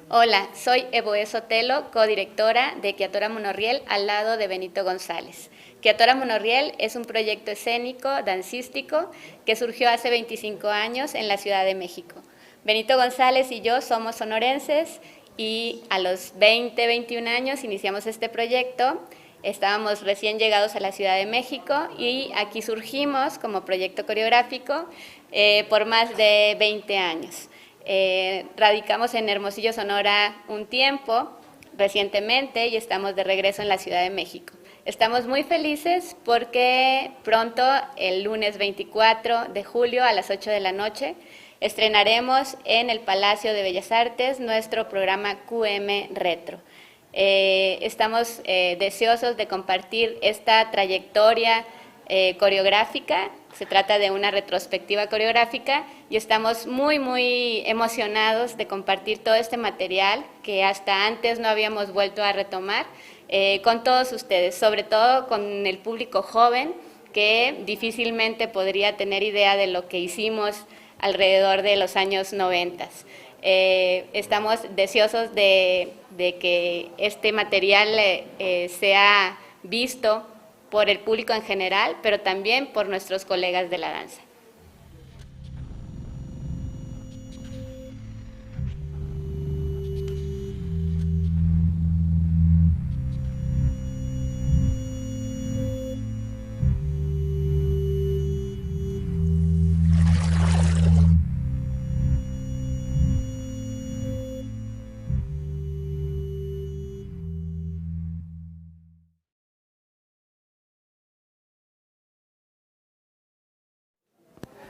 Hola, soy Evoe Sotelo, codirectora de Quiatora Monorriel al lado de Benito González. Quiatora Monorriel es un proyecto escénico, dancístico, que surgió hace 25 años en la Ciudad de México. Benito González y yo somos sonorenses y a los 21 años iniciamos este proyecto. Estábamos recién llegados a la Ciudad de México y aquí surgimos como proyecto coreográfico por más de 20 años. Radicamos en Hermosillo, Sonora un tiempo recientemente y estamos de regreso en la Ciudad de México. Estamos muy felices porque pronto, el lunes 24 de julio a las 8 de la noche, estrenaremos en el Palacio de Bellas Artes nuestro programa QM Retro. Estamos deseosos de compartir esta trayectoria coreográfica. Se trata de una retrospectiva coreográfica y estamos muy emocionados de compartir todo este material que hasta antes no habíamos vuelto a retomar con todos ustedes, sobre todo con el público joven que difícilmente podría tener idea de lo que hicimos alrededor de los años 90. Estamos deseosos de que este material sea visto por el público en general, pero también por nuestros colegas de la danza.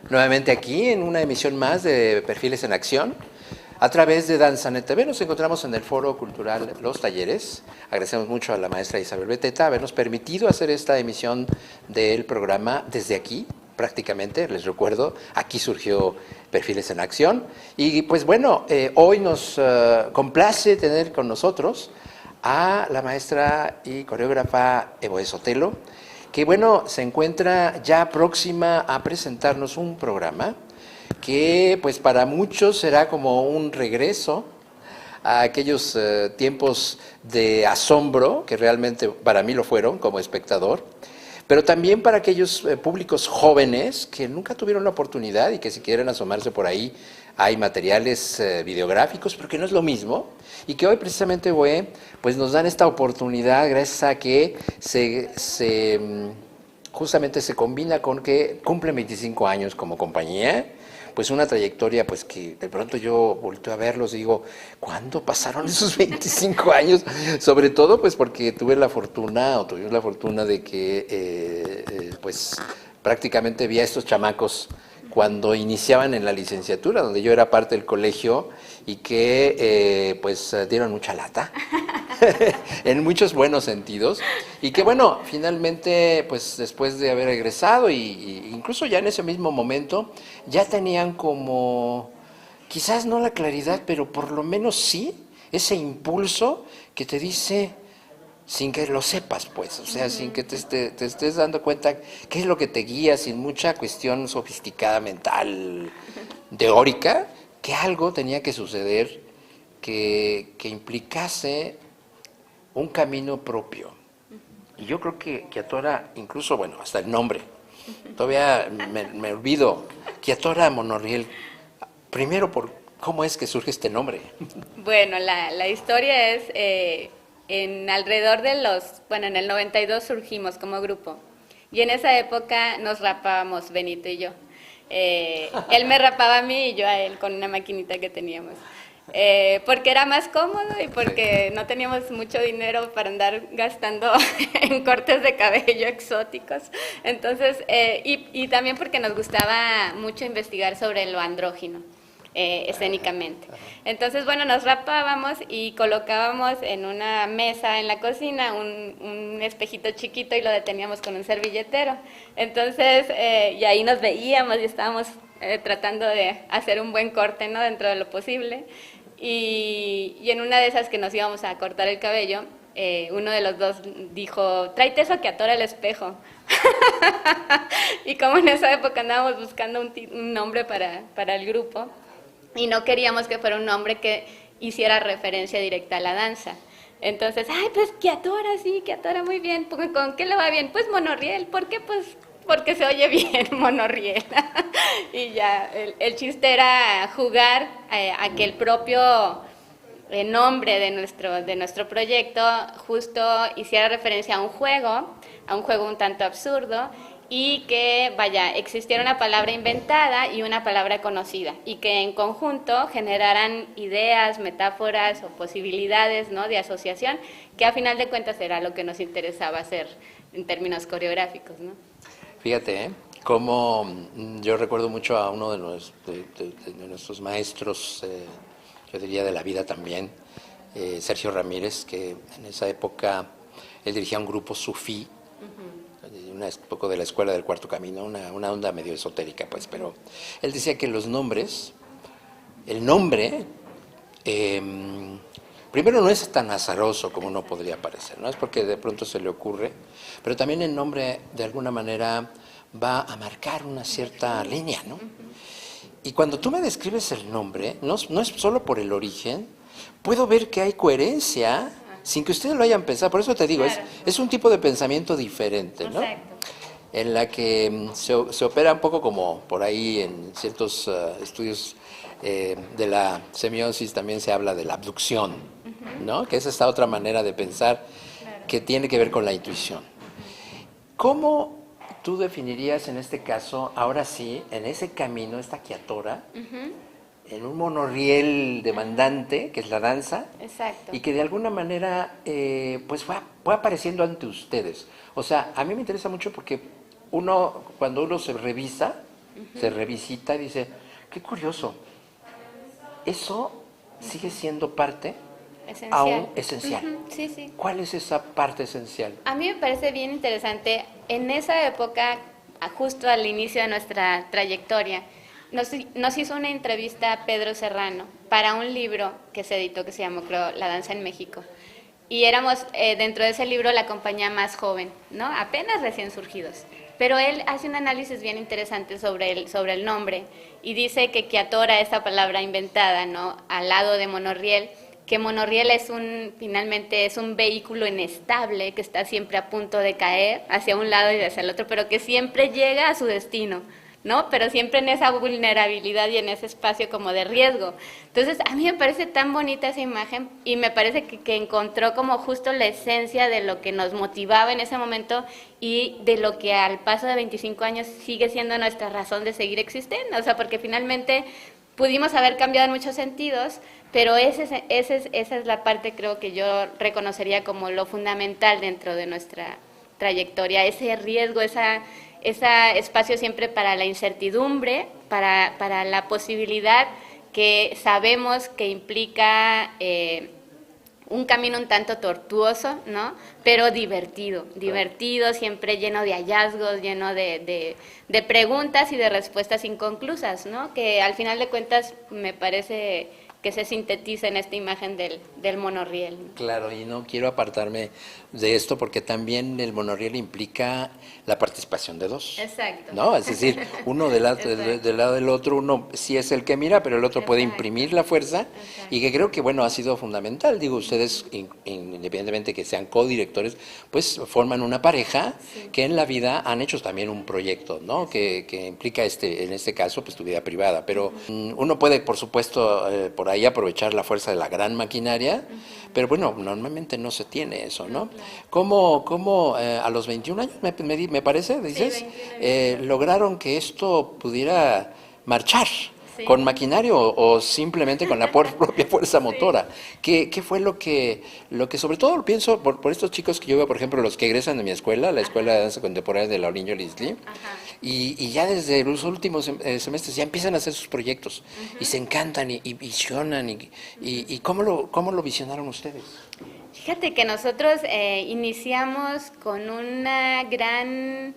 Nuevamente aquí en una emisión más de Perfiles en Acción. A través de Danzanet TV nos encontramos en el Foro Cultural Los Talleres. Agradecemos mucho a la maestra Isabel Beteta habernos permitido hacer esta emisión del programa desde aquí, prácticamente. Les recuerdo, aquí surgió Perfiles en Acción. Y pues bueno, hoy nos complace tener con nosotros a la maestra y coreógrafa Evoe Sotelo, que bueno, se encuentra ya próxima a presentarnos un programa que pues para muchos será como un regreso a aquellos tiempos de asombro, que realmente para mí lo fueron como espectador, pero también para aquellos públicos jóvenes que nunca tuvieron la oportunidad y que si quieren asomarse por ahí, hay materiales videográficos, pero que no es lo mismo, y que hoy precisamente pues nos dan esta oportunidad gracias a que justamente se combina con que cumplen 25 años como compañía, pues una trayectoria pues que de pronto yo volteo a verlos y digo, ¿cuándo pasaron esos 25 años? Sobre todo pues porque tuvimos la fortuna de que pues prácticamente vi a estos chamacos cuando iniciaban en la licenciatura, donde yo era parte del colegio y que pues dieron mucha lata, en muchos buenos sentidos, y que bueno, finalmente pues después de haber egresado y incluso ya en ese mismo momento, ya tenían como, quizás no la claridad, pero por lo menos sí, ese impulso que te dice, sin que lo sepas, pues, o sea, sin que te estés dando cuenta qué es lo que te guía, sin mucha cuestión sofisticada mental, teórica, que algo tenía que suceder que implicase un camino propio. Y yo creo que Quiatora, incluso, bueno, hasta el nombre, todavía me olvido, Quiatora Monorriel, primero, ¿cómo es que surge este nombre? Bueno, la historia es, en el 92 surgimos como grupo y en esa época nos rapábamos Benito y yo. Él me rapaba a mí y yo a él con una maquinita que teníamos. Porque era más cómodo y porque no teníamos mucho dinero para andar gastando en cortes de cabello exóticos. Entonces, y también porque nos gustaba mucho investigar sobre lo andrógino. Escénicamente. Entonces, bueno, nos rapábamos y colocábamos en una mesa en la cocina un espejito chiquito y lo deteníamos con un servilletero. Entonces, y ahí nos veíamos y estábamos tratando de hacer un buen corte, ¿no? Dentro de lo posible. Y en una de esas que nos íbamos a cortar el cabello, uno de los dos dijo, tráete eso que atora el espejo. Y como en esa época andábamos buscando un nombre para el grupo, y no queríamos que fuera un nombre que hiciera referencia directa a la danza. Entonces, ay, pues Quiatora, sí, Quiatora, muy bien. ¿Con qué le va bien? Pues monorriel. ¿Por qué? Pues porque se oye bien monorriel. Y ya, el chiste era jugar a que el propio nombre de nuestro proyecto justo hiciera referencia a un juego un tanto absurdo, y que, vaya, existiera una palabra inventada y una palabra conocida, y que en conjunto generaran ideas, metáforas o posibilidades, ¿no?, de asociación, que a final de cuentas era lo que nos interesaba hacer en términos coreográficos, ¿no? Fíjate, como yo recuerdo mucho a uno de nuestros maestros, yo diría de la vida también, Sergio Ramírez, que en esa época él dirigía un grupo sufí, un poco de la escuela del Cuarto Camino, una onda medio esotérica, pues, pero él decía que los nombres, el nombre, primero no es tan azaroso como uno podría parecer, ¿no? Es porque de pronto se le ocurre, pero también el nombre de alguna manera va a marcar una cierta línea, ¿no? Y cuando tú me describes el nombre, no es solo por el origen, puedo ver que hay coherencia sin que ustedes lo hayan pensado. Por eso te digo, Claro. es un tipo de pensamiento diferente, ¿no? Exacto. En la que se opera un poco como por ahí en ciertos estudios de la semiosis también se habla de la abducción, ¿no? Que es esta otra manera de pensar que tiene que ver con la intuición. ¿Cómo tú definirías en este caso, ahora sí, en ese camino, esta quiatora, en un monorriel demandante, que es la danza, Exacto. y que de alguna manera pues fue apareciendo ante ustedes? O sea, a mí me interesa mucho porque cuando uno se revisa, se revisita y dice, qué curioso, eso sigue siendo parte Esencial. aún esencial. Sí, sí. ¿Cuál es esa parte esencial? A mí me parece bien interesante, en esa época, justo al inicio de nuestra trayectoria, nos hizo una entrevista Pedro Serrano para un libro que se editó que se llamó, creo, La danza en México. Y éramos dentro de ese libro la compañía más joven, ¿no? Apenas recién surgidos. Pero él hace un análisis bien interesante sobre el nombre, y dice que Quiatora, esa palabra inventada, ¿no?, al lado de monorriel, que monorriel finalmente es un vehículo inestable que está siempre a punto de caer hacia un lado y hacia el otro, pero que siempre llega a su destino, ¿no? Pero siempre en esa vulnerabilidad y en ese espacio como de riesgo. Entonces, a mí me parece tan bonita esa imagen, y me parece que encontró como justo la esencia de lo que nos motivaba en ese momento y de lo que al paso de 25 años sigue siendo nuestra razón de seguir existiendo. O sea, porque finalmente pudimos haber cambiado en muchos sentidos, pero esa es la parte, creo, que yo reconocería como lo fundamental dentro de nuestra trayectoria, ese riesgo, ese espacio siempre para la incertidumbre, para la posibilidad que sabemos que implica un camino un tanto tortuoso, ¿no?, pero divertido, siempre lleno de hallazgos, lleno de preguntas y de respuestas inconclusas, ¿no?, que al final de cuentas me parece que se sintetiza en esta imagen del monorriel. Claro, y no quiero apartarme de esto porque también el monorriel implica la participación de dos. Exacto. ¿No? Es decir, uno del lado del otro, uno sí es el que mira, pero el otro puede imprimir la fuerza. Exacto. Y que creo que, bueno, ha sido fundamental. Digo, ustedes, independientemente que sean codirectores, pues forman una pareja que en la vida han hecho también un proyecto, ¿no? Que implica, en este caso, pues tu vida privada. Pero uno puede, por supuesto, por ahí aprovechar la fuerza de la gran maquinaria, pero bueno, normalmente no se tiene eso, ¿no? ¿Cómo a los 21 años, me parece, dices, Sí, 21 años. lograron que esto pudiera marchar? Sí. ¿Con maquinario o simplemente con la propia fuerza motora? ¿Qué fue lo que sobre todo pienso por estos chicos que yo veo, por ejemplo, los que egresan de mi escuela, la Escuela de Danza Contemporánea de la Oliño Lisli, y ya desde los últimos semestres ya empiezan a hacer sus proyectos y se encantan y visionan y ¿cómo lo visionaron ustedes? Fíjate que nosotros iniciamos con una gran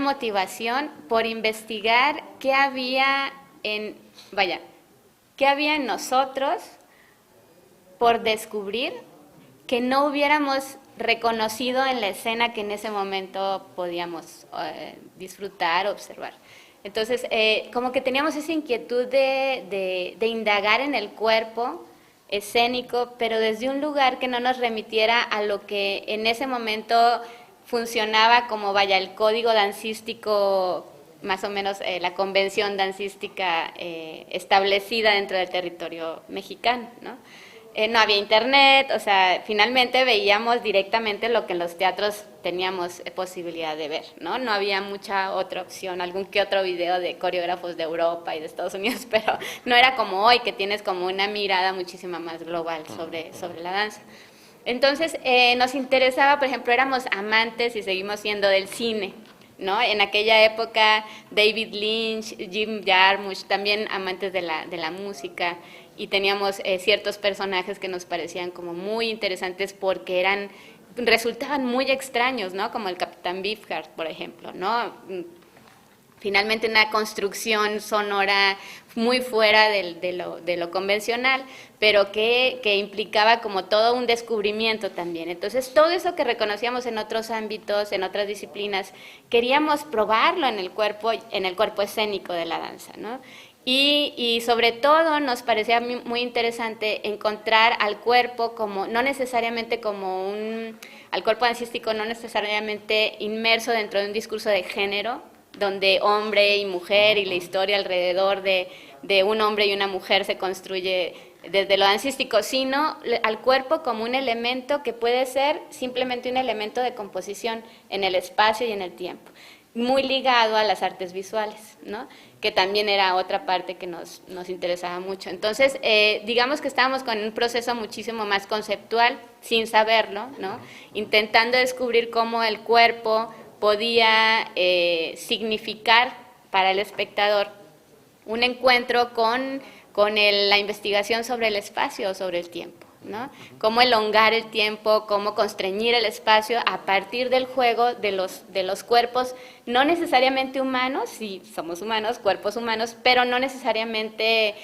motivación por investigar qué había en nosotros por descubrir que no hubiéramos reconocido en la escena que en ese momento podíamos disfrutar, observar. Entonces, como que teníamos esa inquietud de indagar en el cuerpo escénico, pero desde un lugar que no nos remitiera a lo que en ese momento funcionaba como, vaya, el código dancístico, más o menos la convención dancística establecida dentro del territorio mexicano, ¿no? No había internet, o sea, finalmente veíamos directamente lo que en los teatros teníamos posibilidad de ver, ¿no? No había mucha otra opción, algún que otro video de coreógrafos de Europa y de Estados Unidos, pero no era como hoy, que tienes como una mirada muchísimo más global sobre la danza. Entonces, nos interesaba, por ejemplo, éramos amantes y seguimos siendo del cine, ¿no? En aquella época, David Lynch, Jim Jarmusch, también amantes de la música, y teníamos ciertos personajes que nos parecían como muy interesantes porque resultaban muy extraños, ¿no? Como el Capitán Beefheart, por ejemplo, ¿no? Finalmente una construcción sonora muy fuera de lo convencional, pero que implicaba como todo un descubrimiento también. Entonces, todo eso que reconocíamos en otros ámbitos, en otras disciplinas, queríamos probarlo en el cuerpo escénico de la danza, ¿no? Y sobre todo nos parecía muy interesante encontrar al cuerpo como, no necesariamente como al cuerpo dancístico no necesariamente inmerso dentro de un discurso de género, donde hombre y mujer y la historia alrededor de un hombre y una mujer se construye desde lo dancístico, sino al cuerpo como un elemento que puede ser simplemente un elemento de composición en el espacio y en el tiempo, muy ligado a las artes visuales, ¿no? Que también era otra parte que nos interesaba mucho. Entonces, digamos que estábamos con un proceso muchísimo más conceptual, sin saberlo, ¿no? Intentando descubrir cómo el cuerpo podía significar para el espectador un encuentro con la investigación sobre el espacio, sobre el tiempo, ¿no? Cómo elongar el tiempo, cómo constreñir el espacio a partir del juego de los cuerpos, no necesariamente humanos, sí somos humanos, cuerpos humanos, pero no necesariamente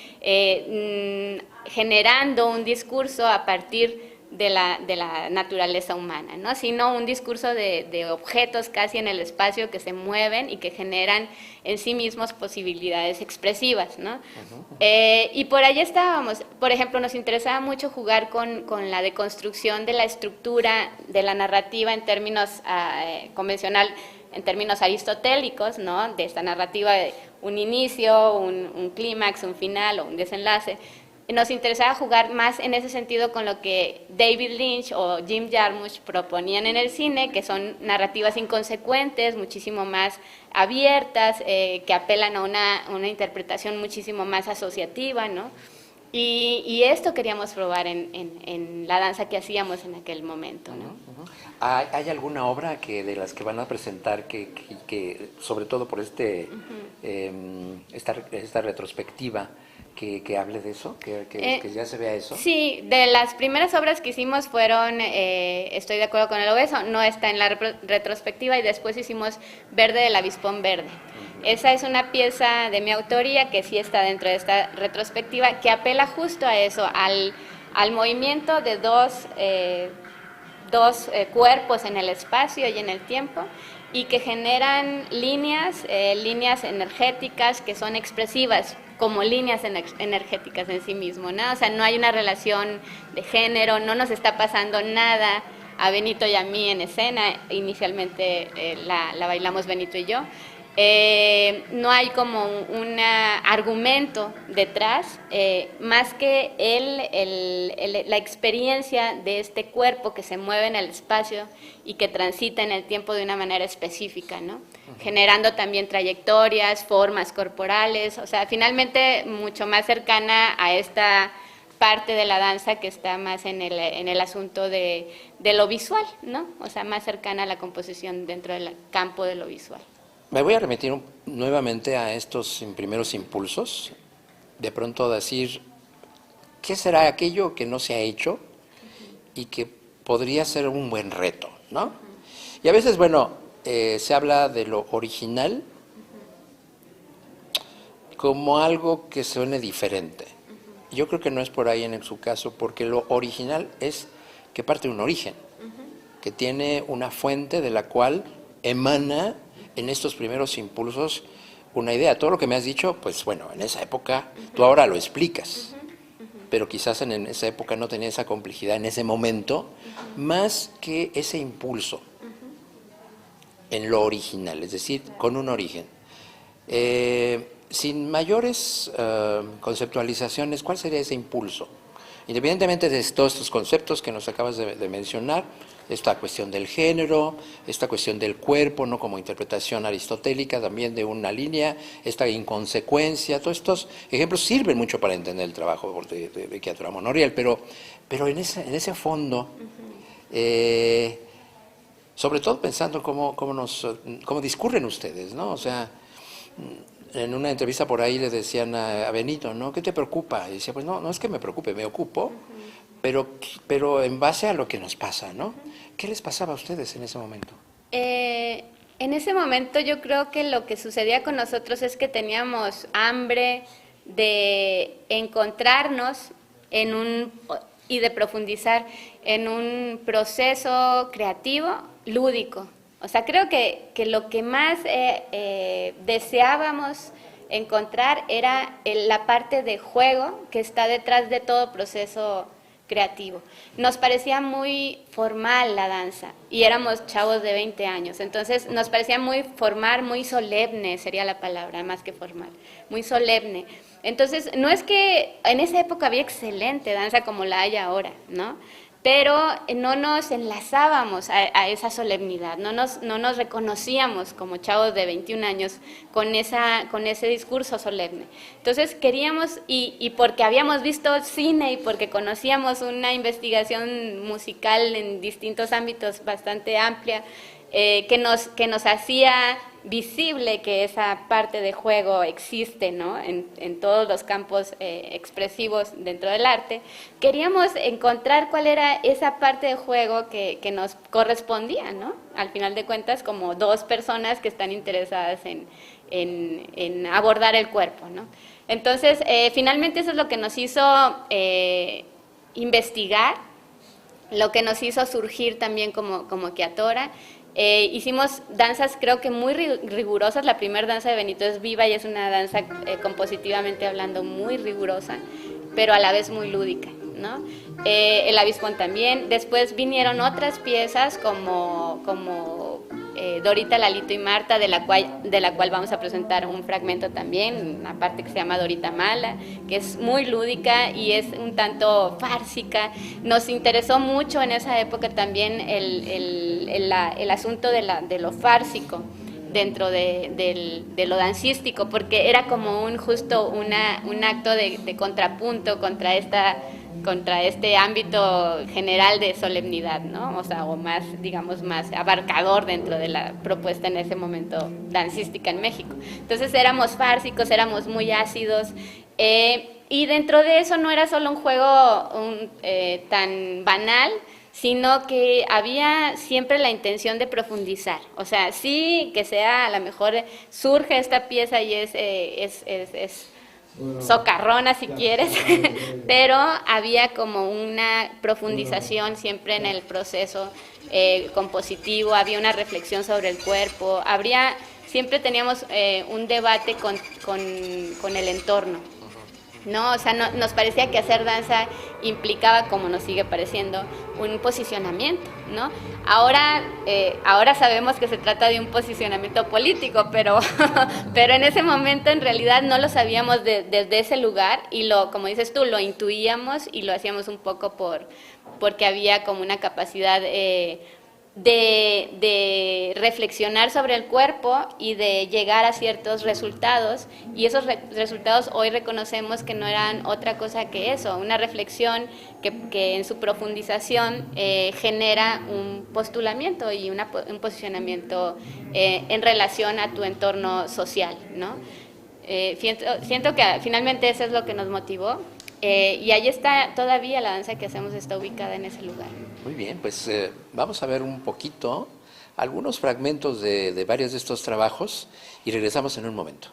generando un discurso a partir de la naturaleza humana, ¿no? Sino un discurso de objetos casi en el espacio que se mueven y que generan en sí mismos posibilidades expresivas, ¿no? Y por allí estábamos. Por ejemplo, nos interesaba mucho jugar con la deconstrucción de la estructura de la narrativa en términos convencional, en términos aristotélicos, ¿no? De esta narrativa de un inicio, un clímax, un final o un desenlace. Nos interesaba jugar más en ese sentido con lo que David Lynch o Jim Jarmusch proponían en el cine, que son narrativas inconsecuentes, muchísimo más abiertas, que apelan a una interpretación muchísimo más asociativa, ¿no? Y esto queríamos probar en la danza que hacíamos en aquel momento, ¿no? ¿Hay alguna obra de las que van a presentar que sobre todo por esta retrospectiva, que hable de eso, que ya se vea eso? Sí, de las primeras obras que hicimos fueron Estoy de acuerdo con el obeso, no está en la retrospectiva, y después hicimos Verde del avispón verde. Esa es una pieza de mi autoría que sí está dentro de esta retrospectiva, que apela justo a eso, al movimiento de dos cuerpos en el espacio y en el tiempo, y que generan líneas energéticas que son expresivas, como líneas energéticas en sí mismo, ¿no? O sea, no hay una relación de género, no nos está pasando nada a Benito y a mí en escena. Inicialmente la bailamos Benito y yo. No hay como un argumento detrás, más que la experiencia de este cuerpo que se mueve en el espacio y que transita en el tiempo de una manera específica, ¿no? Generando también trayectorias, formas corporales, o sea, finalmente mucho más cercana a esta parte de la danza que está más en el asunto de lo visual, ¿no? O sea, más cercana a la composición dentro del campo de lo visual. Me voy a remitir nuevamente a estos primeros impulsos, de pronto decir, ¿qué será aquello que no se ha hecho y que podría ser un buen reto, ¿no? Y a veces, bueno, se habla de lo original como algo que suene diferente. Yo creo que no es por ahí en su caso, porque lo original es que parte de un origen, que tiene una fuente de la cual emana en estos primeros impulsos una idea. Todo lo que me has dicho, pues bueno, en esa época, tú ahora lo explicas, pero quizás en esa época no tenía esa complejidad en ese momento, más que ese impulso en lo original, es decir, con un origen. Sin mayores conceptualizaciones, ¿cuál sería ese impulso? Independientemente de todos estos conceptos que nos acabas de mencionar, esta cuestión del género, esta cuestión del cuerpo, no como interpretación aristotélica también de una línea, esta inconsecuencia, todos estos ejemplos sirven mucho para entender el trabajo de Queatora Monoriel, pero en ese fondo, sobre todo pensando cómo discurren ustedes, ¿no? O sea, en una entrevista por ahí le decían a Benito, ¿no? ¿Qué te preocupa? Y decía, pues no es que me preocupe, me ocupo, pero en base a lo que nos pasa, ¿no? ¿Qué les pasaba a ustedes en ese momento? En ese momento yo creo que lo que sucedía con nosotros es que teníamos hambre de encontrarnos y de profundizar en un proceso creativo lúdico. O sea, creo que lo que más deseábamos encontrar era la parte de juego que está detrás de todo proceso creativo. Nos parecía muy formal la danza y éramos chavos de 20 años, entonces nos parecía muy formal, muy solemne sería la palabra, más que formal, muy solemne. Entonces, no es que en esa época había excelente danza como la hay ahora, ¿no? Pero no nos enlazábamos a esa solemnidad, no nos reconocíamos como chavos de 21 años con ese discurso solemne. Entonces queríamos, y porque habíamos visto cine y porque conocíamos una investigación musical en distintos ámbitos bastante amplia, que nos hacía visible que esa parte de juego existe, ¿no? en todos los campos expresivos dentro del arte, queríamos encontrar cuál era esa parte de juego que nos correspondía, ¿no? Al final de cuentas, como dos personas que están interesadas en abordar el cuerpo, ¿no? Entonces, finalmente eso es lo que nos hizo investigar, lo que nos hizo surgir también como Queatora. Hicimos danzas creo que muy rigurosas. La primera danza de Benito es viva y es una danza compositivamente hablando muy rigurosa, pero a la vez muy lúdica, ¿no? El avispón también. Después vinieron otras piezas como Dorita, Lalito y Marta, de la cual vamos a presentar un fragmento también, una parte que se llama Dorita Mala, que es muy lúdica y es un tanto fársica. Nos interesó mucho en esa época también el asunto de lo fársico dentro de lo dancístico, porque era como un acto de contrapunto contra este ámbito general de solemnidad, ¿no? O sea, o más, digamos, más abarcador dentro de la propuesta en ese momento dancística en México. Entonces éramos fársicos, éramos muy ácidos, y dentro de eso no era solo un juego tan banal, sino que había siempre la intención de profundizar. O sea, sí que sea, a lo mejor surge esta pieza y es socarrona si quieres, pero había como una profundización siempre en el proceso compositivo, había una reflexión sobre el cuerpo, siempre teníamos un debate con el entorno, ¿no? O sea, nos parecía que hacer danza implicaba, como nos sigue pareciendo, un posicionamiento, ¿no? Ahora sabemos que se trata de un posicionamiento político, pero en ese momento en realidad no lo sabíamos desde ese lugar y como dices tú, lo intuíamos y lo hacíamos un poco porque había como una capacidad de reflexionar sobre el cuerpo y de llegar a ciertos resultados, y esos resultados hoy reconocemos que no eran otra cosa que eso, una reflexión que en su profundización genera un postulamiento y un posicionamiento en relación a tu entorno social, ¿no? Siento que finalmente eso es lo que nos motivó. Y ahí está, todavía la danza que hacemos está ubicada en ese lugar. Muy bien, pues vamos a ver un poquito, algunos fragmentos de varios de estos trabajos y regresamos en un momento.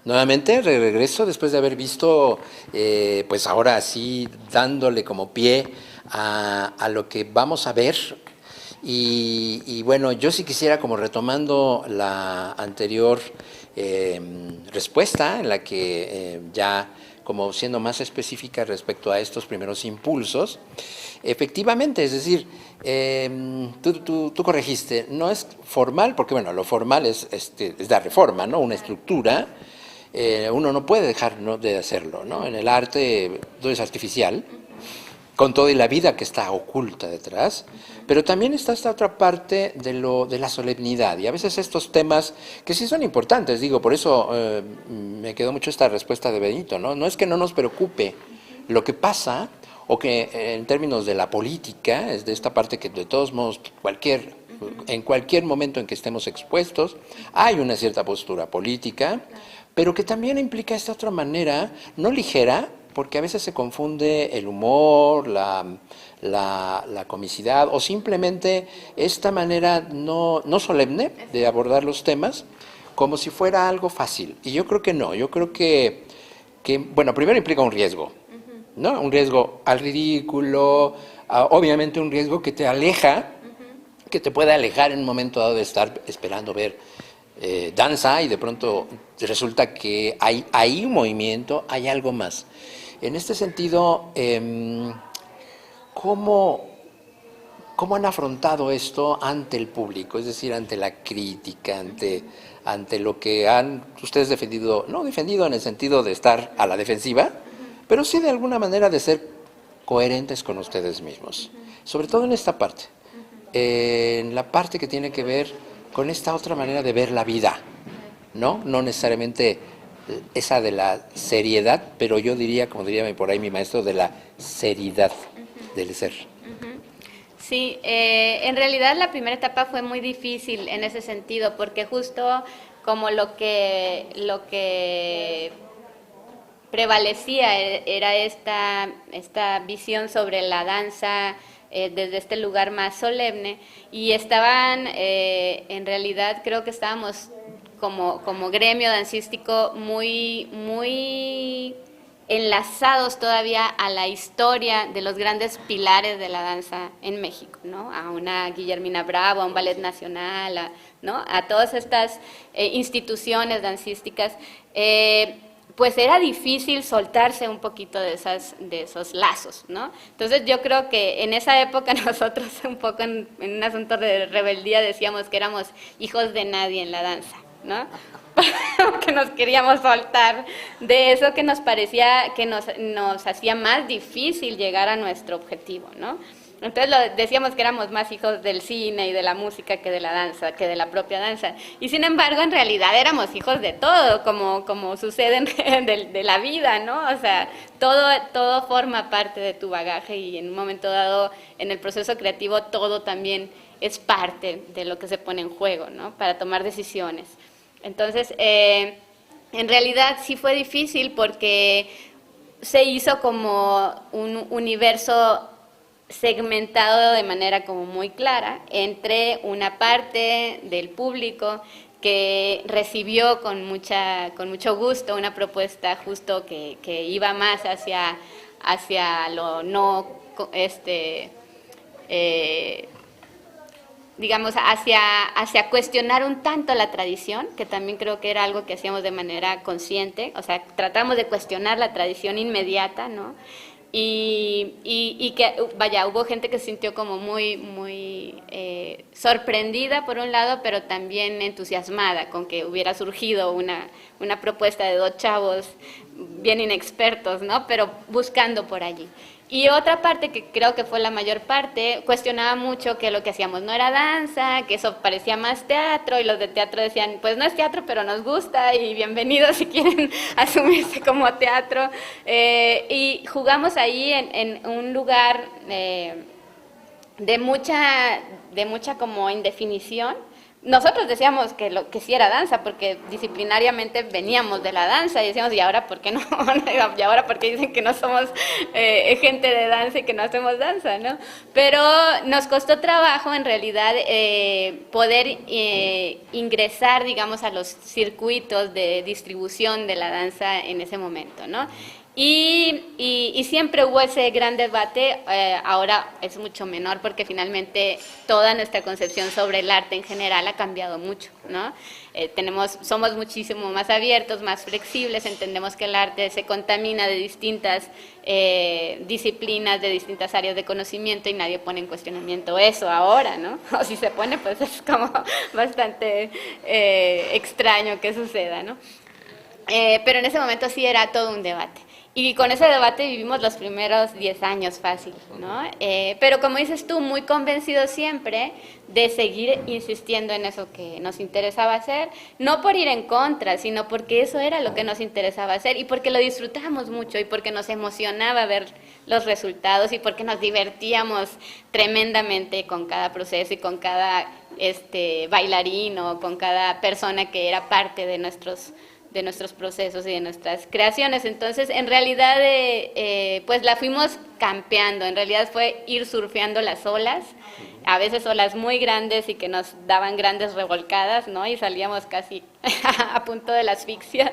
Nuevamente regreso después de haber visto, pues ahora sí, dándole como pie a lo que vamos a ver. Y bueno, yo sí quisiera, como retomando la anterior respuesta, en la que ya como siendo más específica respecto a estos primeros impulsos, efectivamente, es decir, tú corregiste, no es formal, porque bueno, lo formal es la reforma, ¿no? Una estructura. Uno no puede dejar de hacerlo, ¿no? En el arte todo es artificial, con toda la vida que está oculta detrás, pero también está esta otra parte de la solemnidad, y a veces estos temas que sí son importantes, digo, por eso me quedó mucho esta respuesta de Benito, ¿no? No es que no nos preocupe lo que pasa, o que en términos de la política, es de esta parte que de todos modos en cualquier momento en que estemos expuestos, hay una cierta postura política, pero que también implica esta otra manera, no ligera, porque a veces se confunde el humor, la comicidad, o simplemente esta manera no solemne de abordar los temas, como si fuera algo fácil. Y yo creo que no, yo creo que bueno, primero implica un riesgo, ¿no? Un riesgo al ridículo, obviamente un riesgo que te aleja, que te puede alejar en un momento dado de estar esperando ver danza, y de pronto resulta que hay un movimiento, hay algo más. En este sentido, ¿cómo han afrontado esto ante el público? Es decir, ante la crítica, ante lo que han ustedes defendido, no defendido en el sentido de estar a la defensiva, pero sí de alguna manera de ser coherentes con ustedes mismos. Sobre todo en esta parte, en la parte que tiene que ver con esta otra manera de ver la vida, ¿no? No necesariamente esa de la seriedad, pero yo diría, como diría por ahí mi maestro, de la seriedad del ser. Sí, en realidad la primera etapa fue muy difícil en ese sentido, porque justo como lo que prevalecía era esta visión sobre la danza desde este lugar más solemne, y estaban, en realidad creo que estábamos como gremio dancístico muy enlazados todavía a la historia de los grandes pilares de la danza en México, ¿no? A una Guillermina Bravo, a un Ballet Nacional, ¿no? A todas estas instituciones dancísticas. Pues era difícil soltarse un poquito de esos lazos, ¿no? Entonces yo creo que en esa época nosotros un poco en un asunto de rebeldía decíamos que éramos hijos de nadie en la danza, ¿no? Que nos queríamos soltar de eso que nos parecía que nos hacía más difícil llegar a nuestro objetivo, ¿no? Entonces decíamos que éramos más hijos del cine y de la música que de la danza, que de la propia danza. Y sin embargo, en realidad éramos hijos de todo, como sucede de la vida, ¿no? O sea, todo forma parte de tu bagaje, y en un momento dado, en el proceso creativo, todo también es parte de lo que se pone en juego, ¿no? Para tomar decisiones. Entonces, en realidad sí fue difícil porque se hizo como un universo segmentado de manera como muy clara entre una parte del público que recibió con mucho gusto una propuesta justo que iba más hacia lo no digamos, hacia cuestionar un tanto la tradición, que también creo que era algo que hacíamos de manera consciente, o sea, tratamos de cuestionar la tradición inmediata, ¿no? Y que, vaya, hubo gente que se sintió como muy sorprendida por un lado, pero también entusiasmada con que hubiera surgido una propuesta de dos chavos bien inexpertos, ¿no? Pero buscando por allí. Y otra parte, que creo que fue la mayor parte, cuestionaba mucho que lo que hacíamos no era danza, que eso parecía más teatro, y los de teatro decían, pues no es teatro, pero nos gusta, y bienvenidos si quieren asumirse como teatro. Y jugamos ahí en un lugar de mucha como indefinición. Nosotros decíamos que sí era danza, porque disciplinariamente veníamos de la danza, y decíamos, ¿y ahora por qué no? ¿Y ahora por qué dicen que no somos gente de danza y que no hacemos danza, no? Pero nos costó trabajo, en realidad, poder ingresar, digamos, a los circuitos de distribución de la danza en ese momento, ¿no? Y siempre hubo ese gran debate, ahora es mucho menor porque finalmente toda nuestra concepción sobre el arte en general ha cambiado mucho, ¿no? Somos muchísimo más abiertos, más flexibles, entendemos que el arte se contamina de distintas disciplinas, de distintas áreas de conocimiento, y nadie pone en cuestionamiento eso ahora, ¿no? O si se pone, pues es como bastante extraño que suceda, ¿no? Pero en ese momento sí era todo un debate. Y con ese debate vivimos los primeros 10 años fácil, ¿no? Pero como dices tú, muy convencidos siempre de seguir insistiendo en eso que nos interesaba hacer, no por ir en contra, sino porque eso era lo que nos interesaba hacer, y porque lo disfrutábamos mucho, y porque nos emocionaba ver los resultados, y porque nos divertíamos tremendamente con cada proceso y con cada bailarín o con cada persona que era parte de nuestros procesos y de nuestras creaciones. Entonces, en realidad, pues la fuimos campeando, en realidad fue ir surfeando las olas, a veces olas muy grandes y que nos daban grandes revolcadas, ¿no? Y salíamos casi a punto de la asfixia,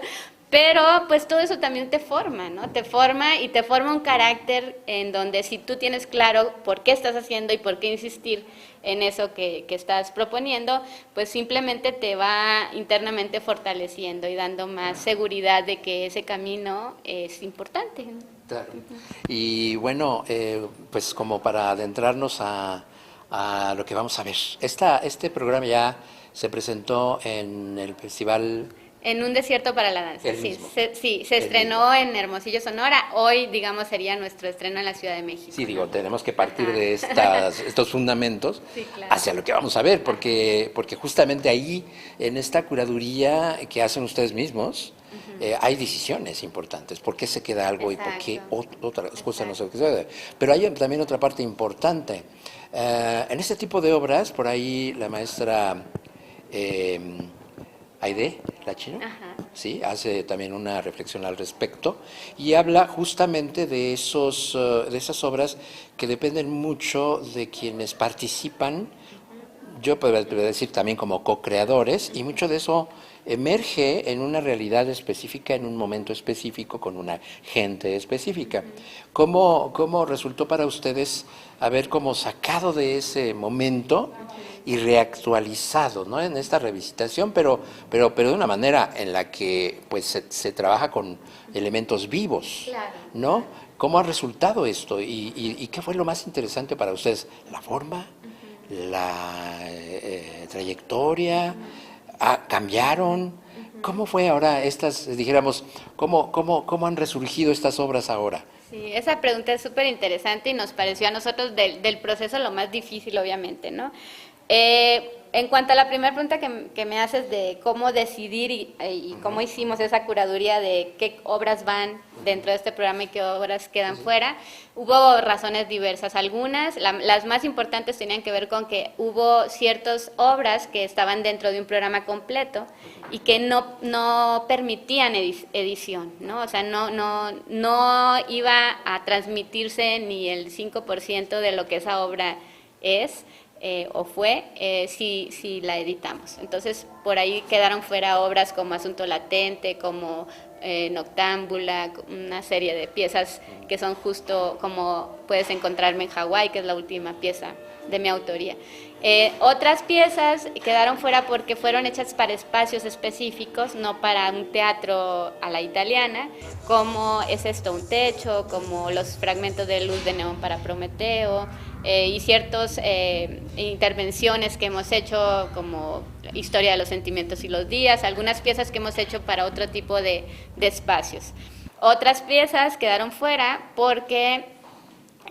pero pues todo eso también te forma, ¿no? Te forma, y te forma un carácter en donde, si tú tienes claro por qué estás haciendo y por qué insistir en eso que estás proponiendo, pues simplemente te va internamente fortaleciendo y dando más seguridad de que ese camino es importante, ¿no? Claro. Y bueno, pues como para adentrarnos a lo que vamos a ver. Este programa ya se presentó en el festival. En un desierto para la danza, sí, se estrenó en Hermosillo, Sonora. Hoy, digamos, sería nuestro estreno en la Ciudad de México. Sí, digo, tenemos que partir de estos fundamentos, sí, claro, hacia lo que vamos a ver, porque justamente ahí, en esta curaduría que hacen ustedes mismos, hay decisiones importantes. ¿Por qué se queda algo? Exacto. Y por qué otras cosas no se quedan? Pero hay también otra parte importante. En este tipo de obras, por ahí la maestra Aide Lachino, sí, hace también una reflexión al respecto, y habla justamente de esas obras que dependen mucho de quienes participan. Yo podría decir también como co-creadores, y mucho de eso emerge en una realidad específica, en un momento específico, con una gente específica. ¿Cómo resultó para ustedes haber como sacado de ese momento y reactualizado, ¿no?, en esta revisitación, pero de una manera en la que pues se trabaja con elementos vivos, claro, ¿no? ¿Cómo ha resultado esto? ¿Y qué fue lo más interesante para ustedes? ¿La forma? ¿La trayectoria? ¿Cambiaron? ¿Cómo fue ahora dijéramos, cómo han resurgido estas obras ahora? Sí, esa pregunta es súper interesante y nos pareció a nosotros del proceso lo más difícil, obviamente, ¿no? En cuanto a la primera pregunta que me haces de cómo decidir y cómo hicimos esa curaduría de qué obras van dentro de este programa y qué obras quedan fuera, hubo razones diversas. Algunas, las más importantes, tenían que ver con que hubo ciertas obras que estaban dentro de un programa completo y que no permitían edición, ¿no? O sea, no iba a transmitirse ni el 5% de lo que esa obra es, o fue, si la editamos. Entonces, por ahí quedaron fuera obras como Asunto Latente, como Noctámbula, una serie de piezas que son justo como Puedes encontrarme en Hawái, que es la última pieza de mi autoría. Otras piezas quedaron fuera porque fueron hechas para espacios específicos, no para un teatro a la italiana, como Es esto un techo, como los fragmentos de Luz de Neón para Prometeo, y ciertas intervenciones que hemos hecho, como Historia de los sentimientos y los días, algunas piezas que hemos hecho para otro tipo de espacios. Otras piezas quedaron fuera porque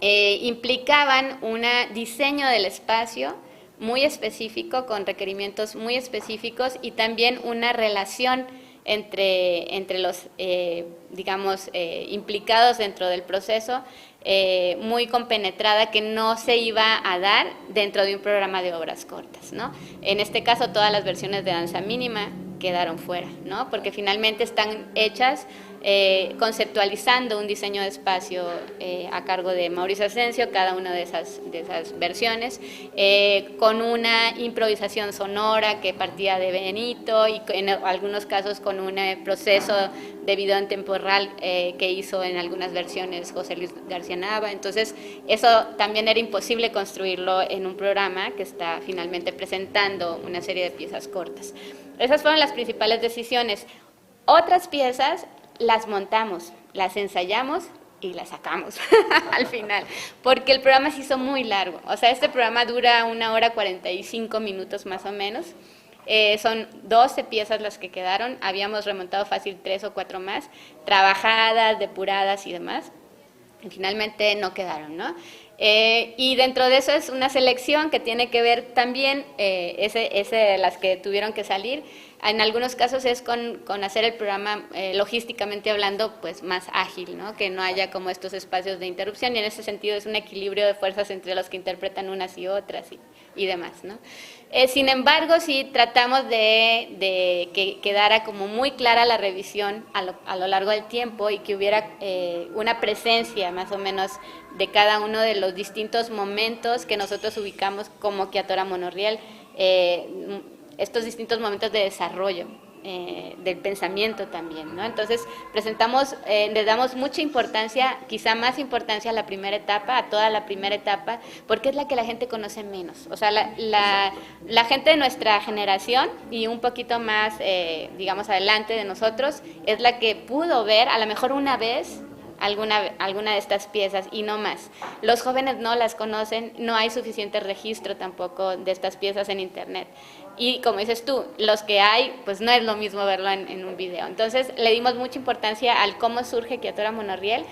implicaban un diseño del espacio muy específico, con requerimientos muy específicos, y también una relación entre los, digamos, implicados dentro del proceso, muy compenetrada, que no se iba a dar dentro de un programa de obras cortas, ¿no? En este caso, todas las versiones de danza mínima quedaron fuera, ¿no? Porque finalmente están hechas conceptualizando un diseño de espacio a cargo de Mauricio Asensio, cada una de esas versiones, con una improvisación sonora que partía de Benito, y en algunos casos con un proceso de video en temporal que hizo en algunas versiones José Luis García Nava. Entonces eso también era imposible construirlo en un programa que está finalmente presentando una serie de piezas cortas. Esas fueron las principales decisiones. Otras piezas las montamos, las ensayamos y las sacamos al final, porque el programa se hizo muy largo. O sea, este programa dura 1 hora 45 minutos más o menos. Son 12 piezas las que quedaron, habíamos remontado fácil 3 o 4 más, trabajadas, depuradas y demás, y finalmente no quedaron, ¿no? Y dentro de eso es una selección que tiene que ver también, las que tuvieron que salir, en algunos casos es con hacer el programa, logísticamente hablando, pues más ágil, ¿no? Que no haya como estos espacios de interrupción, y en ese sentido es un equilibrio de fuerzas entre los que interpretan unas y otras y demás, ¿no? Sin embargo, sí tratamos de que quedara como muy clara la revisión a lo largo del tiempo, y que hubiera una presencia más o menos de cada uno de los distintos momentos que nosotros ubicamos como Queatora Monorriel, estos distintos momentos de desarrollo del pensamiento también, ¿no? Entonces presentamos, le damos mucha importancia, quizá más importancia a la primera etapa, a toda la primera etapa, porque es la que la gente conoce menos. O sea, la gente de nuestra generación y un poquito más, digamos, adelante de nosotros, es la que pudo ver a lo mejor una vez alguna de estas piezas y no más. Los jóvenes no las conocen, no hay suficiente registro tampoco de estas piezas en internet. Y como dices tú, los que hay, pues no es lo mismo verlo en un video. Entonces le dimos mucha importancia al cómo surge Queatora Monorriel.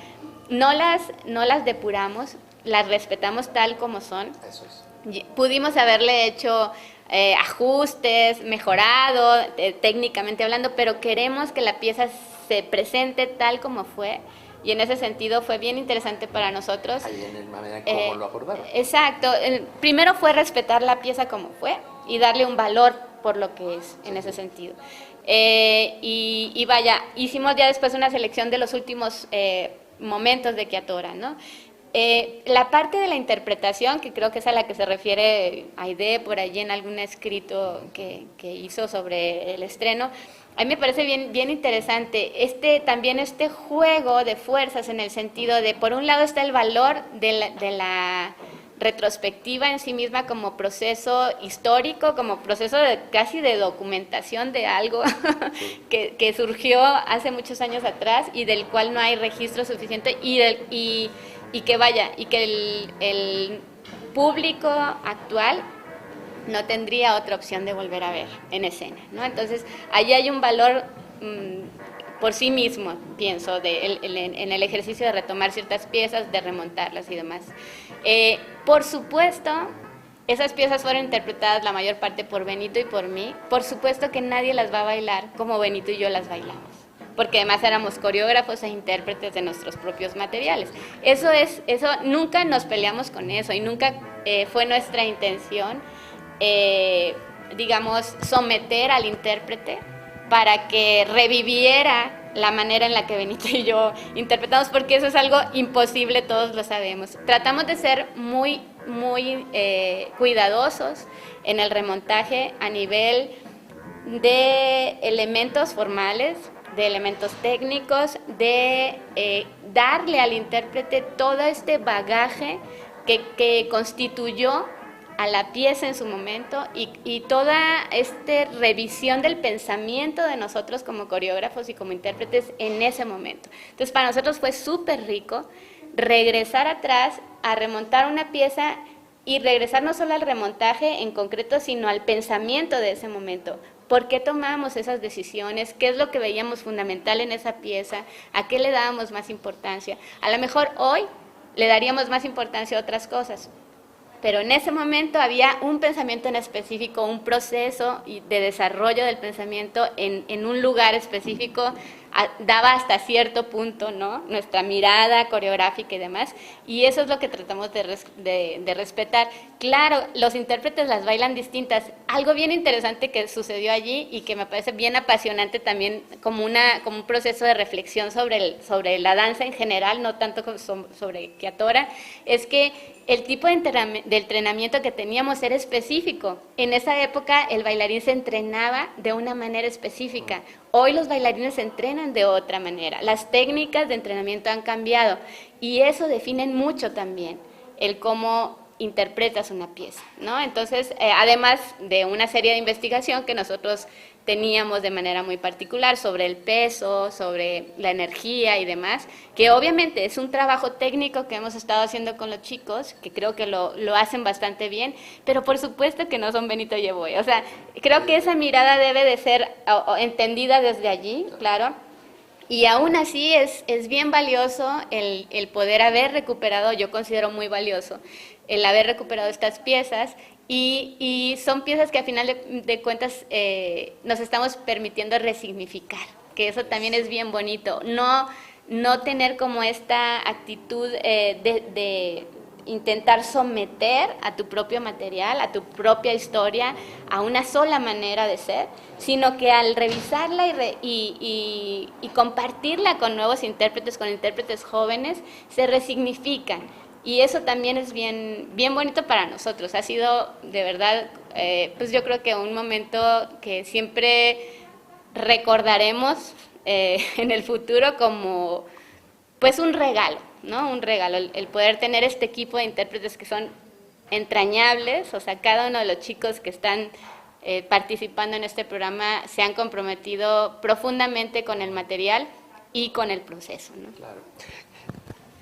No las depuramos, las respetamos tal como son. Eso es. Pudimos haberle hecho ajustes, mejorado técnicamente hablando, pero queremos que la pieza se presente tal como fue. Y en ese sentido fue bien interesante para nosotros. Ahí en la manera en cómo lo abordaron. Exacto. Primero fue respetar la pieza como fue y darle un valor por lo que es, en ese sentido. Y vaya, hicimos ya después una selección de los últimos momentos de Queatora, ¿no? La parte de la interpretación, que creo que es a la que se refiere Aide por allí en algún escrito que hizo sobre el estreno, a mí me parece bien interesante también este juego de fuerzas, en el sentido de, por un lado está el valor de la retrospectiva en sí misma como proceso histórico, como proceso casi de documentación de algo que surgió hace muchos años atrás y del cual no hay registro suficiente, y que el público actual no tendría otra opción de volver a ver en escena, ¿no? Entonces, ahí hay un valor por sí mismo, pienso, en el ejercicio de retomar ciertas piezas, de remontarlas y demás. Por supuesto, esas piezas fueron interpretadas la mayor parte por Benito y por mí. Por supuesto que nadie las va a bailar como Benito y yo las bailamos, porque además éramos coreógrafos e intérpretes de nuestros propios materiales. Eso nunca nos peleamos con eso, y nunca fue nuestra intención, digamos, someter al intérprete para que reviviera la manera en la que Benito y yo interpretamos, porque eso es algo imposible, todos lo sabemos. Tratamos de ser muy cuidadosos en el remontaje a nivel de elementos formales, de elementos técnicos, de darle al intérprete todo este bagaje que constituyó a la pieza en su momento, y toda esta revisión del pensamiento de nosotros como coreógrafos y como intérpretes en ese momento. Entonces, para nosotros fue súper rico regresar atrás a remontar una pieza, y regresar no solo al remontaje en concreto, sino al pensamiento de ese momento. ¿Por qué tomamos esas decisiones? ¿Qué es lo que veíamos fundamental en esa pieza? ¿A qué le dábamos más importancia? A lo mejor hoy le daríamos más importancia a otras cosas. Pero en ese momento había un pensamiento en específico, un proceso de desarrollo del pensamiento en un lugar específico, daba hasta cierto punto, ¿no?, nuestra mirada coreográfica y demás, y eso es lo que tratamos de respetar. Claro, los intérpretes las bailan distintas. Algo bien interesante que sucedió allí y que me parece bien apasionante también como un proceso de reflexión sobre la danza en general, no tanto sobre Queatora, es que el tipo de entrenamiento que teníamos era específico. En esa época el bailarín se entrenaba de una manera específica. Hoy los bailarines se entrenan de otra manera. Las técnicas de entrenamiento han cambiado y eso define mucho también el cómo interpretas una pieza, ¿no? Entonces, además de una serie de investigación que nosotros teníamos de manera muy particular sobre el peso, sobre la energía y demás, que obviamente es un trabajo técnico que hemos estado haciendo con los chicos, que creo que lo hacen bastante bien, pero por supuesto que no son Benito y Evoe. O sea, creo que esa mirada debe de ser entendida desde allí, claro. Y aún así es bien valioso el poder haber recuperado, yo considero muy valioso, el haber recuperado estas piezas, y son piezas que a final de cuentas nos estamos permitiendo resignificar, que eso también es bien bonito, no tener como esta actitud de intentar someter a tu propio material, a tu propia historia, a una sola manera de ser, sino que al revisarla y compartirla con nuevos intérpretes, con intérpretes jóvenes, se resignifican. Y eso también es bien bonito para nosotros. Ha sido, de verdad, pues yo creo que un momento que siempre recordaremos en el futuro como pues un regalo, ¿no? Un regalo, el poder tener este equipo de intérpretes que son entrañables. O sea, cada uno de los chicos que están participando en este programa se han comprometido profundamente con el material y con el proceso, ¿no? Claro.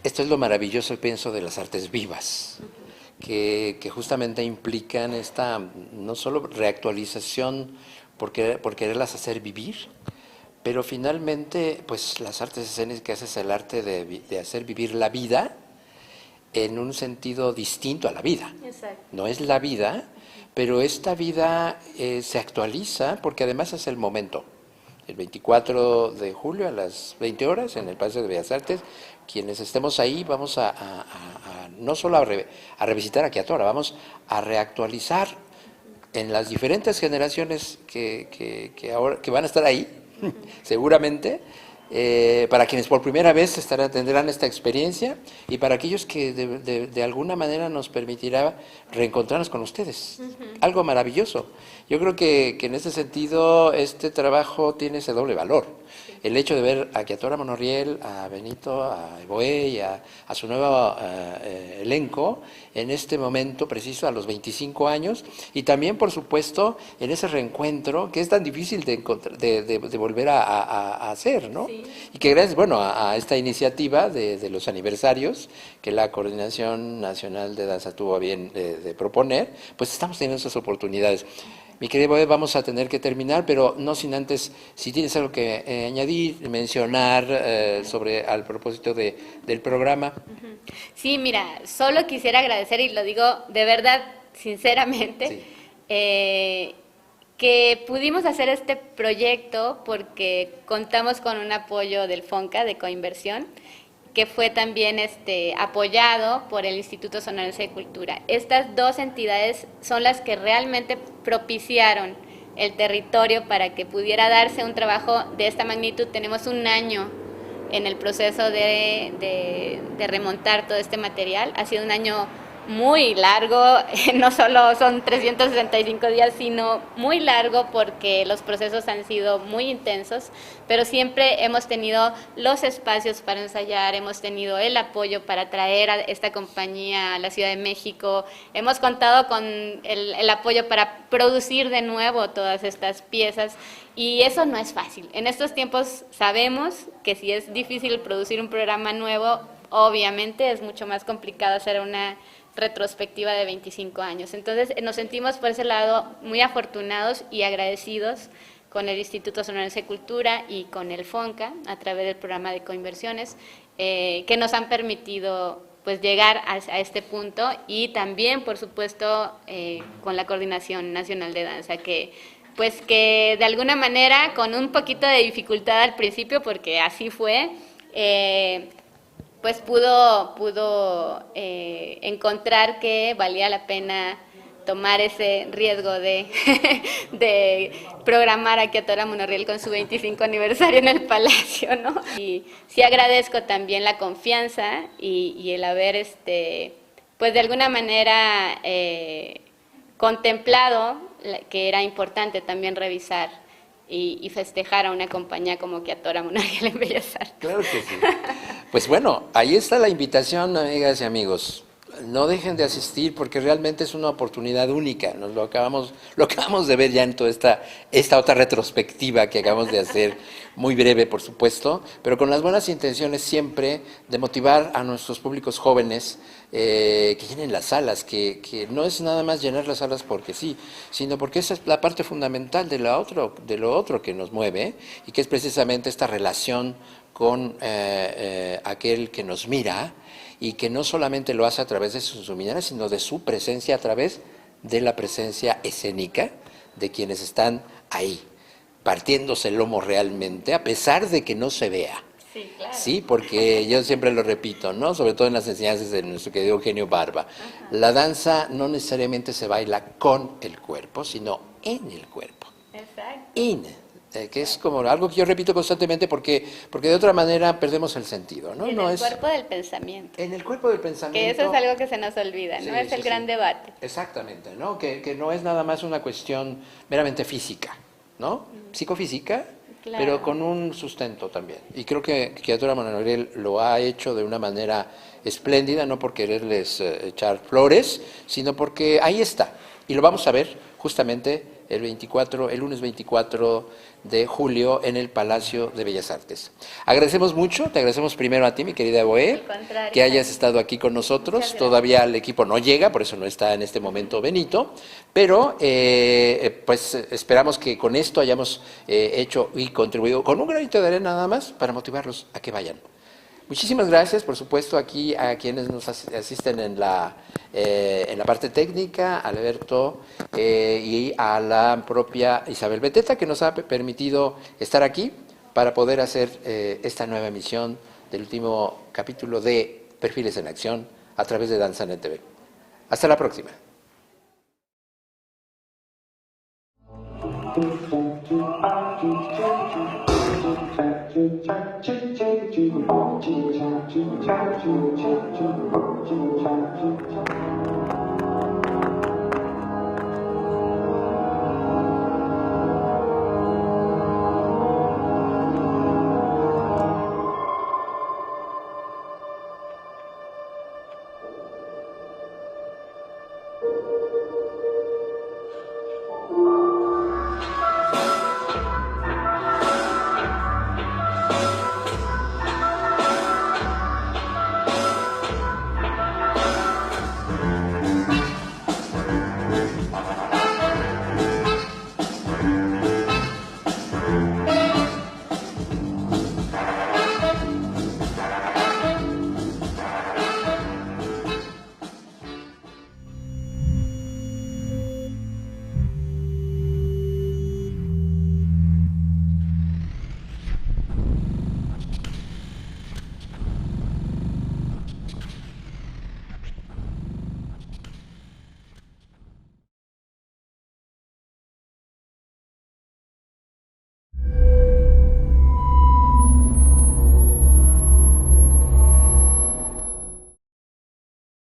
Esto es lo maravilloso, pienso, de las artes vivas, que justamente implican esta no solo reactualización por quererlas hacer vivir, pero finalmente, pues las artes escénicas es el arte de hacer vivir la vida en un sentido distinto a la vida. Exacto. No es la vida, pero esta vida se actualiza porque además es el momento. El 24 de julio a las 20 horas en el Palacio de Bellas Artes, quienes estemos ahí vamos a no solo a revisitar a Queatora, vamos a reactualizar en las diferentes generaciones que ahora que van a estar ahí, seguramente, para quienes por primera vez tendrán esta experiencia y para aquellos que de alguna manera nos permitirá reencontrarnos con ustedes. Algo maravilloso. Yo creo que en ese sentido este trabajo tiene ese doble valor. El hecho de ver a Queatora Monoriel, a Benito, a Evoe y a su nuevo elenco en este momento preciso a los 25 años y también, por supuesto, en ese reencuentro que es tan difícil de volver a hacer, ¿no? Sí. Y que gracias, bueno, a esta iniciativa de los aniversarios que la Coordinación Nacional de Danza tuvo a bien de proponer, pues estamos teniendo esas oportunidades. Mi querida Evoe, vamos a tener que terminar, pero no sin antes, si tienes algo que añadir, mencionar al propósito del programa. Sí, mira, solo quisiera agradecer, y lo digo de verdad, sinceramente, sí, que pudimos hacer este proyecto porque contamos con un apoyo del FONCA, de Coinversión, que fue también apoyado por el Instituto Sonorense de Cultura. Estas dos entidades son las que realmente propiciaron el territorio para que pudiera darse un trabajo de esta magnitud. Tenemos un año en el proceso de remontar todo este material. Ha sido un año muy largo, no solo son 365 días, sino muy largo porque los procesos han sido muy intensos, pero siempre hemos tenido los espacios para ensayar, hemos tenido el apoyo para traer a esta compañía a la Ciudad de México, hemos contado con el apoyo para producir de nuevo todas estas piezas, y eso no es fácil. En estos tiempos sabemos que si es difícil producir un programa nuevo, obviamente es mucho más complicado hacer una retrospectiva de 25 años. Entonces nos sentimos por ese lado muy afortunados y agradecidos con el Instituto Sonorense de Cultura y con el FONCA a través del programa de Coinversiones, que nos han permitido pues llegar a este punto, y también, por supuesto, con la Coordinación Nacional de Danza, que de alguna manera, con un poquito de dificultad al principio, porque así fue, pues pudo encontrar que valía la pena tomar ese riesgo de, de programar a Queatora Monorriel con su 25 aniversario en el Palacio, ¿no? Y sí agradezco también la confianza y el haber, pues de alguna manera contemplado que era importante también revisar y festejar a una compañía como Queatora Monorriel en Bellas Artes. Claro que sí. Pues bueno, ahí está la invitación, amigas y amigos. No dejen de asistir porque realmente es una oportunidad única. Nos lo acabamos de ver ya en toda esta otra retrospectiva que acabamos de hacer, muy breve por supuesto, pero con las buenas intenciones siempre de motivar a nuestros públicos jóvenes que llenen las salas, que no es nada más llenar las salas porque sí, sino porque esa es la parte fundamental de lo otro que nos mueve, y que es precisamente esta relación con aquel que nos mira, y que no solamente lo hace a través de sus luminarias, sino de su presencia a través de la presencia escénica de quienes están ahí, partiéndose el lomo realmente, a pesar de que no se vea. Sí, claro. Sí, porque yo siempre lo repito, ¿no? Sobre todo en las enseñanzas de nuestro querido Eugenio Barba. Ajá. La danza no necesariamente se baila con el cuerpo, sino en el cuerpo. Exacto. Que es como algo que yo repito constantemente porque de otra manera perdemos el sentido, ¿no? En el cuerpo del pensamiento. En el cuerpo del pensamiento. Que eso es algo que se nos olvida, ¿no? Es el gran debate. Exactamente, ¿no? Que no es nada más una cuestión meramente física, ¿no? Psicofísica, claro, pero con un sustento también. Y creo que Queatora Monorriel lo ha hecho de una manera espléndida, no por quererles echar flores, sino porque ahí está. Y lo vamos a ver justamente el lunes 24 de julio en el Palacio de Bellas Artes. Agradecemos mucho, te agradecemos primero a ti, mi querida Boé, que hayas estado aquí con nosotros. Todavía el equipo no llega, por eso no está en este momento Benito, pero pues esperamos que con esto hayamos hecho y contribuido con un granito de arena nada más para motivarlos a que vayan. Muchísimas gracias, por supuesto, aquí a quienes nos asisten en la parte técnica, a Alberto y a la propia Isabel Beteta, que nos ha permitido estar aquí para poder hacer esta nueva emisión del último capítulo de Perfiles en Acción a través de Danzanet TV. Hasta la próxima.